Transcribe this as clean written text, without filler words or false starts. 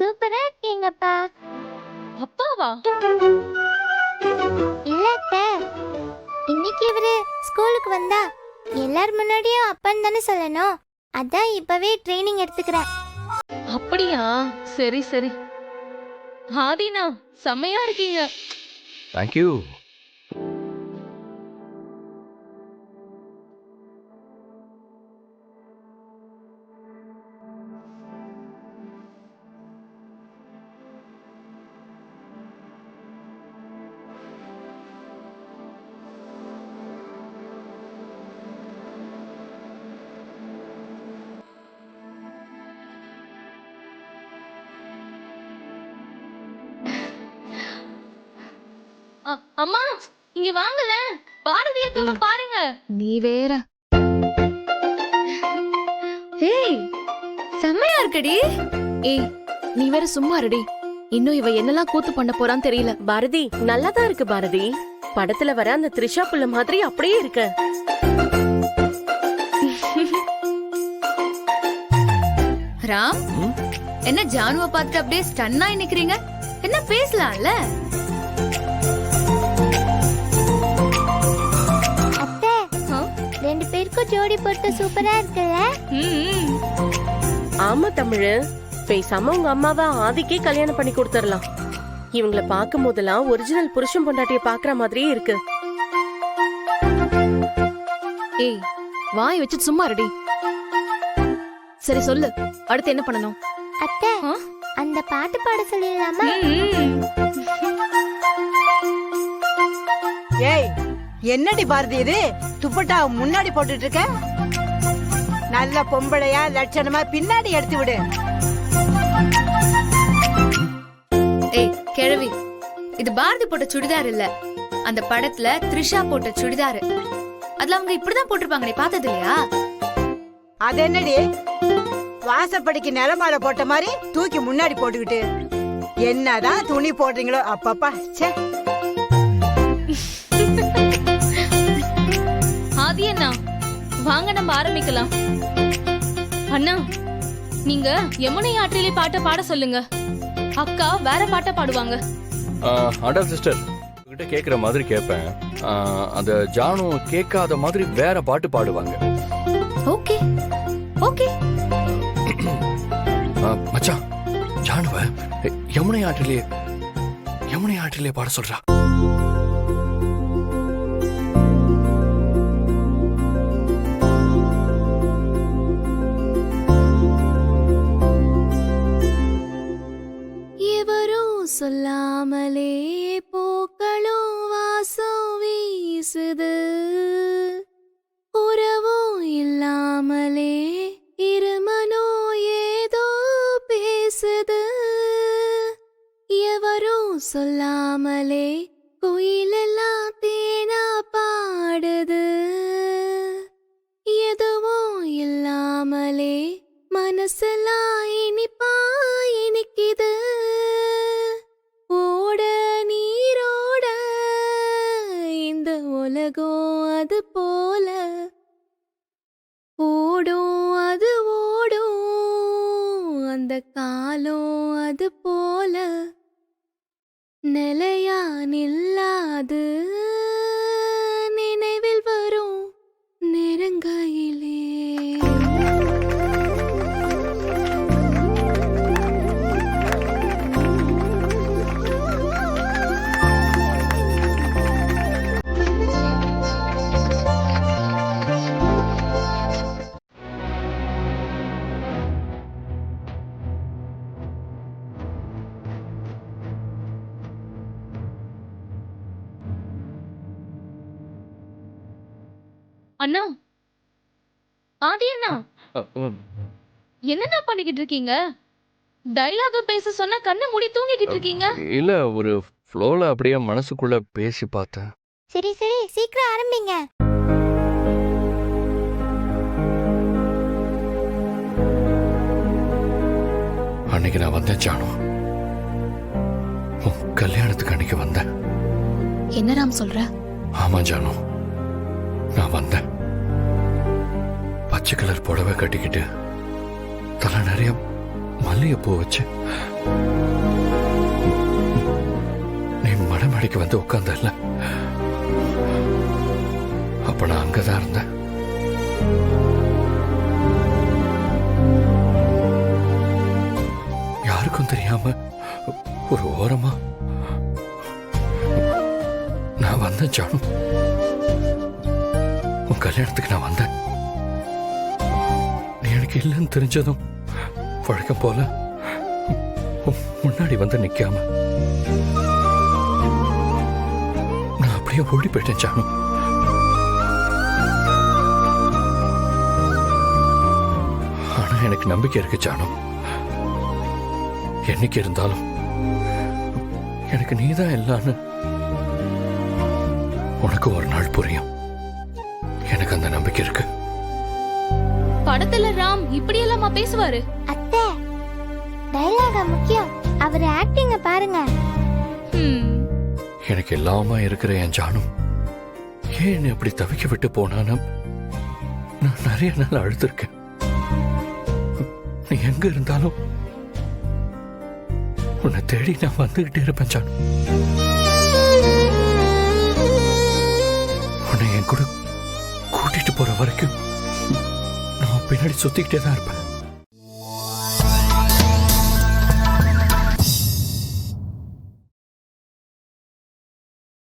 சூப்பரா இருக்கீங்கப்பா. அப்பாவா? இல்ல அத்தை, இன்னைக்கு இவரு ஸ்கூலுக்கு வந்தா எல்லார் முன்னாடியும் அப்பன்னு தானே சொல்லணும். அதான் இப்பவே ட்ரைனிங் எடுத்துக்கிறேன். அப்படியா? சரி சரி. ஆதினா செம்மையா இருக்கீங்க. தேங்க்யூ. அம்மா இங்க வாங்கல. பாரதி அக்காவை பாருங்க. நீ வேற. ஏய் செம்மையா இருக்கடி. ஏய் நீ வேற சும்மா இருடி. இன்னும் இவ என்னெல்லாம் கூத்து பண்ண போறான்னு தெரியல. பாரதி நல்லாதான் இருக்கு பாரதி. படத்துல வர அந்த த்ரிஷா புள்ள மாதிரி அப்படியே இருக்க. ராம், என்ன ஜானுவ பார்த்துட்டு அப்படியே ஸ்டன்னா நிக்கிறீங்க? என்ன பேசலாம்ல? அத்தை, ரெண்டு பேருக்கும் ஜோடி போட்டு சூப்பரா இருக்குல்ல? ஆமா தமிழு, பேசாம உங்க அம்மாவை ஆதிக்கே கல்யாணம் பண்ணி கொடுத்துடலாம். இவங்கள பாக்கும் போதெல்லாம் ஒரிஜினல் புருஷன் பொண்டாட்டிய பாக்குற மாதிரியே இருக்கு. ஏய் வாய் வச்சு சும்மா இருடி. சரி சொல்லு, அடுத்து என்ன பண்ணணும்? அத்தை, அந்த பாட்டு பாட சொல்லிடலாமா? ஏய் என்னடி பாரதி இது? துப்பட்டா முன்னாடி போட்டுட்டு இருக்க. நல்ல பொம்பளையா லட்சணமா பின்னாடி எடுத்து விடு. ஏய் கிழவி, இது பாரதி போட்ட சுடிதார் இல்ல, அந்த படத்துல த்ரிஷா போட்ட சுடிதார். அதுல அவங்க இப்படிதான் போட்டிருப்பாங்க, நீ பார்த்தது இல்லையா? அது என்னடி வாசப்படிக்கு நிலமால போட்ட மாதிரி தூக்கி முன்னாடி போட்டுக்கிட்டு என்னதான் துணி போடுறீங்களோ அப்பப்பா. ச்சே. ஆதி அண்ணா வாங்க நம்ம ஆரம்பிக்கலாம். அண்ணா நீங்க யமுனை ஆற்றிலே பாட்ட பாட சொல்லுங்க. அக்கா வேற பாட்ட பாடுவாங்க. அடா சிஸ்டர் கிட்ட கேக்குற மாதிரி கேட்பேன். அந்த ஜானு கேட்காத மாதிரி வேற பாட்டு பாடுவாங்க. Okay okay. மச்சான் ஜானுவ யமுனை ஆற்றிலே பாட சொல்றா. எவரும் சொல்லாமலே பூக்களும் வாசம் வீசுது. உறவும் இல்லாமலே இருமனோ ஏதோ பேசுது. எவரும் சொல்லாமலே குயிலெல்லாம் தேனா பாடுது. எதுவும் இல்லாமலே மனசெல்லாம் இனிப்பா இனிக்குது. ஓட நீரோட இந்த உலகம் அது போல ஓடும், அது ஓடும் அந்த காலம் அது போல நிலையா நில்லாது நினைவில் வரும் நெருங்கையிலே. அண்ணா ஆதி அண்ணா என்னண்ணா பண்ணிக்கிட்டு இருக்கீங்க? டைலாக் பேச சொன்னா கண்ணை மூடி தூங்கிக்கிட்டு இருக்கீங்க. இல்ல ஒரு ஃப்ளோல அப்படியே மனசுக்குள்ள பேசி பார்த்தேன். சரி சரி, சீக்கிரம் ஆரம்பிங்க. அன்னைக்கு நான் வந்தேன் ஜானு, உன் கல்யாணத்துக்கு அன்னைக்கு வந்தேன். என்ன ராம் சொல்ற? ஆமா ஜானு, நான் வந்தேன். பச்சை கலர் புடவை கட்டிக்கிட்டு தலை நிறைய மல்லிகைப்பூ வச்சு நீ மடமடிக்கு வந்து உட்கார்ந்தல்ல, அப்ப நான் அங்கதான் இருந்தேன். யாருக்கும் தெரியாம ஒரு ஓரமா நான் வந்தேன் ஜானு. உன் கல்யாணத்துக்கு நான் வந்தேன். நீ எனக்கு இல்லைன்னு தெரிஞ்சதும் வழக்கம் போல முன்னாடி வந்து நிக்காம நான் அப்படியே ஓடி போயிட்டேன் ஜானு. ஆனா எனக்கு நம்பிக்கை இருக்கு ஜானு. என்னைக்கு இருந்தாலும் எனக்கு நீதான் எல்லான்னு உனக்கு ஒரு நாள் புரியும். எனக்கு அந்த நம்பிக்கை இருக்கு. படத்துல ராம் இப்படி எல்லாமா பேசுவாரு? அத்தை, டைலாக முக்கியம், அவர் ஆக்டிங்க பாருங்க. எனக்கு எல்லாமா இருக்கிற என் ஜானு ஏன் என்னை அப்படி தவிக்க விட்டு போனான்னு நான் நிறைய நாள் அழுதுருக்கேன். நீ எங்க இருந்தாலும் உன்னை தேடி நான் வந்துகிட்டே இருப்பேன் ஜானு. உன்னை என் கூட கூட்டிட்டு போற வரைக்கும் நான் பின்னாடி சுத்திக்கிட்டே தான் இருப்பேன்.